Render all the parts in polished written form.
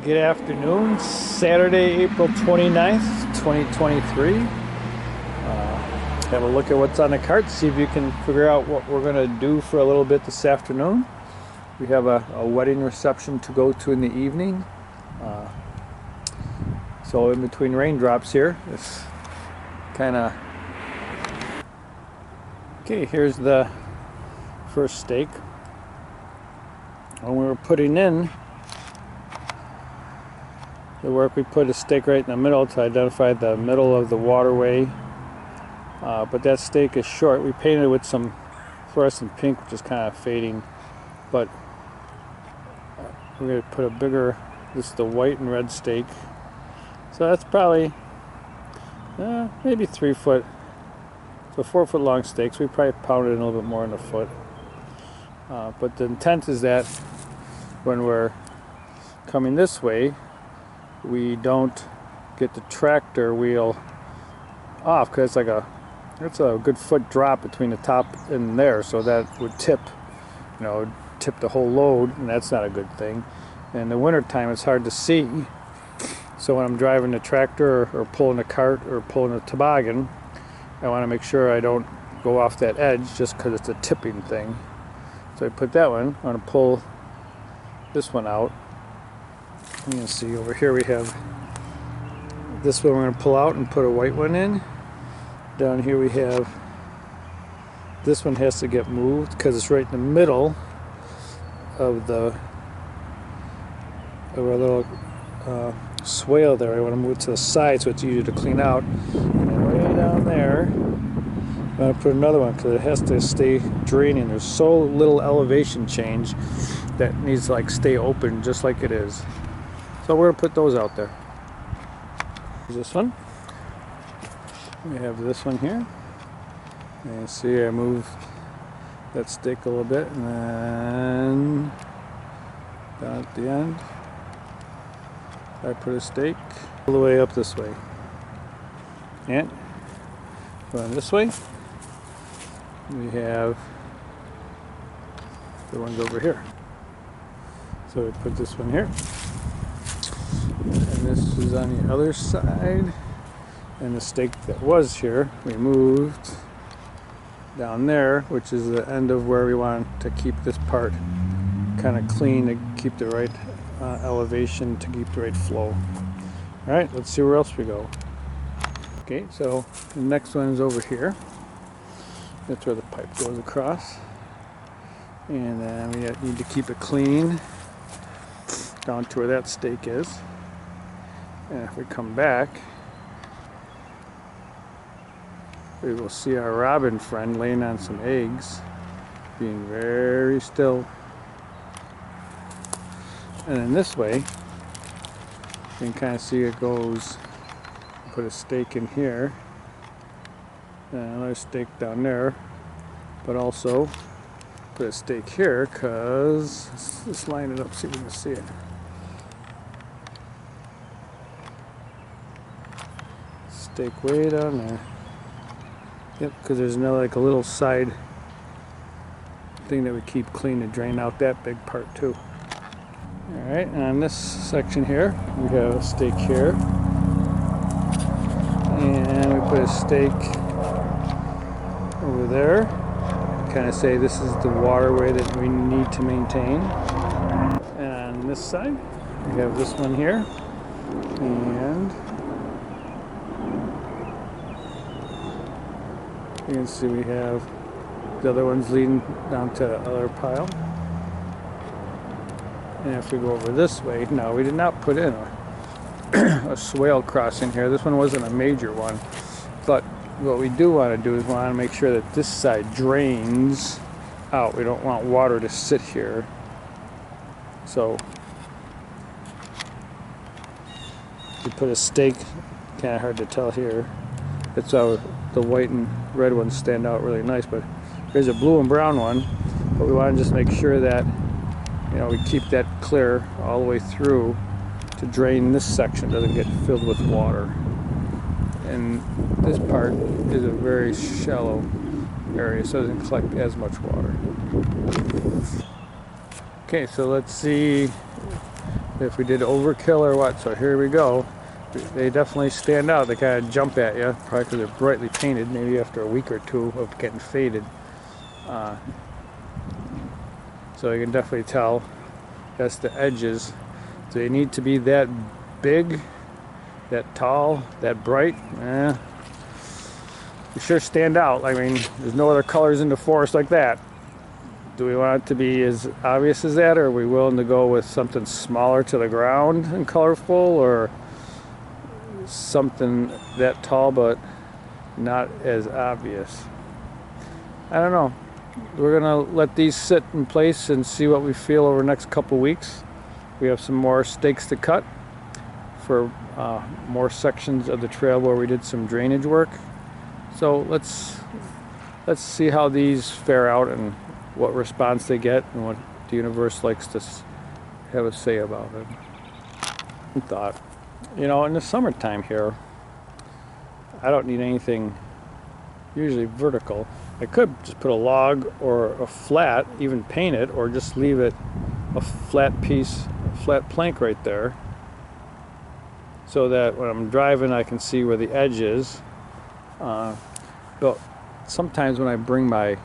Good afternoon, Saturday, April 29th, 2023. Have a look at what's on the cart, see if you can figure out what we're going to do for a little bit this afternoon. We have a wedding reception to go to in the evening. So in between raindrops here, it's kind of... Okay, here's the first stake. When we were putting in the work, we put a stake right in the middle to identify the middle of the waterway, but that stake is short. We painted it with some fluorescent pink, which is kind of fading, but we're going to put a bigger, this is the white and red stake, so that's probably maybe 3 foot, so 4 foot long stakes. We probably pounded in a little bit more in a foot, but the intent is that when we're coming this way, we don't get the tractor wheel off, because it's a good foot drop between the top and there, so that would tip the whole load, and that's not a good thing. In the winter time, it's hard to see, so when I'm driving the tractor or pulling a cart or pulling a toboggan, I want to make sure I don't go off that edge just because it's a tipping thing. So I put that one. I'm going to pull this one out. You can see over here we have this one we're going to pull out and put a white one in. Down here we have, this one has to get moved because it's right in the middle of our little swale there. I want to move it to the side so it's easier to clean out. And way down there, I'm going to put another one because it has to stay draining. There's so little elevation change that needs to stay open just like it is. So we're going to put those out there. Here's this one. We have this one here. And you see I moved that stick a little bit, and then down at the end I put a stake all the way up this way. And going this way, we have the ones over here. So we put this one here. And this is on the other side, and the stake that was here we moved down there, which is the end of where we want to keep this part kind of clean, to keep the right elevation, to keep the right flow. Alright, let's see where else we go. Okay, so the next one is over here. That's where the pipe goes across, and then we need to keep it clean down to where that stake is. And if we come back, we will see our robin friend laying on some eggs, being very still. And then this way, you can kind of see it goes, put a stake in here, and another stake down there, but also put a stake here, because let's line it up, see if we can see it. Stake way down there. Yep, because there's a little side thing that we keep clean to drain out that big part too. Alright, and on this section here, we have a stake here. And we put a stake over there. Kind of say this is the waterway that we need to maintain. And on this side, we have this one here. And you can see we have the other ones leading down to the other pile. And if we go over this way, now we did not put in a swale crossing here. This one wasn't a major one, but what we do want to do is we want to make sure that this side drains out. We don't want water to sit here. So we put a stake, kind of hard to tell here. It's how the white and red ones stand out really nice, but there's a blue and brown one, but we want to just make sure that we keep that clear all the way through to drain this section, doesn't get filled with water. And this part is a very shallow area, so it doesn't collect as much water. Okay, so let's see if we did overkill or what. So here we go. They definitely stand out. They kind of jump at you, probably because they're brightly painted, maybe after a week or two of getting faded. So you can definitely tell that's the edges. Do they need to be that big, that tall, that bright? They sure stand out. I mean, there's no other colors in the forest like that. Do we want it to be as obvious as that, or are we willing to go with something smaller to the ground and colorful, or something that tall but not as obvious? I don't know. We're gonna let these sit in place and see what we feel over the next couple weeks. We have some more stakes to cut for more sections of the trail where we did some drainage work. So let's see how these fare out and what response they get and what the universe likes to have a say about it. I thought, you know, in the summertime here, I don't need anything usually vertical. I could just put a log or a flat, even paint it, or just leave it a flat piece, a flat plank right there, so that when I'm driving I can see where the edge is. But sometimes when I bring my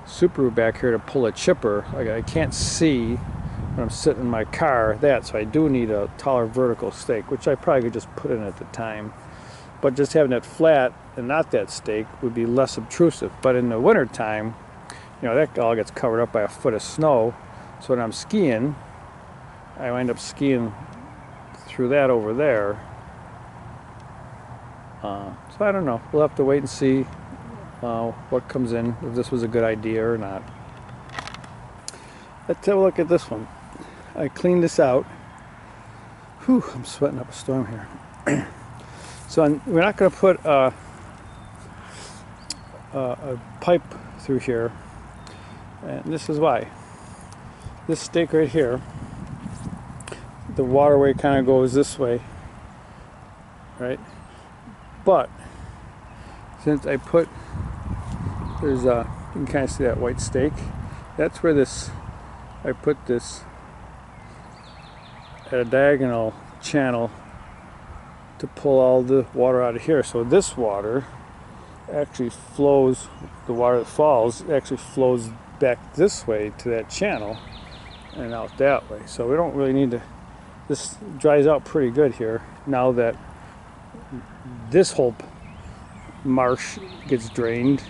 Subaru back here to pull a chipper, I can't see when I'm sitting in my car so I do need a taller vertical stake, which I probably could just put in at the time. But just having it flat and not that stake would be less obtrusive. But in the winter time, you know, that all gets covered up by a foot of snow. So when I'm skiing, I wind up skiing through that over there. So I don't know. We'll have to wait and see what comes in, if this was a good idea or not. Let's have a look at this one. I cleaned this out. Whew, I'm sweating up a storm here. So we're not going to put a pipe through here, and this is why. This stake right here, the waterway kind of goes this way, right? But since I put, you can kind of see that white stake. That's where I put this at a diagonal channel to pull all the water out of here. So this water actually flows, the water that falls actually flows back this way to that channel and out that way. So we don't really need to, this dries out pretty good here now that this whole marsh gets drained.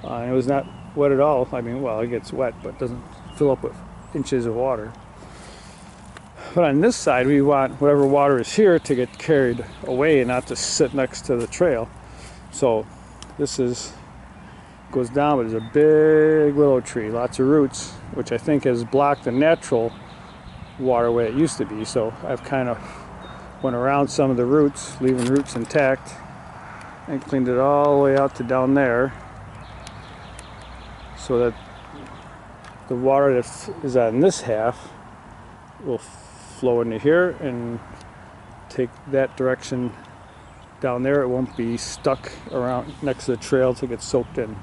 It was not wet at all. I mean, well, it gets wet, but it doesn't fill up with inches of water. But on this side, we want whatever water is here to get carried away and not to sit next to the trail. So this goes down, but there's a big willow tree, lots of roots, which I think has blocked the natural waterway it used to be. So I've kind of went around some of the roots, leaving roots intact, and cleaned it all the way out to down there, so that the water that is on this half will flow into here and take that direction down there. It won't be stuck around next to the trail to get soaked in.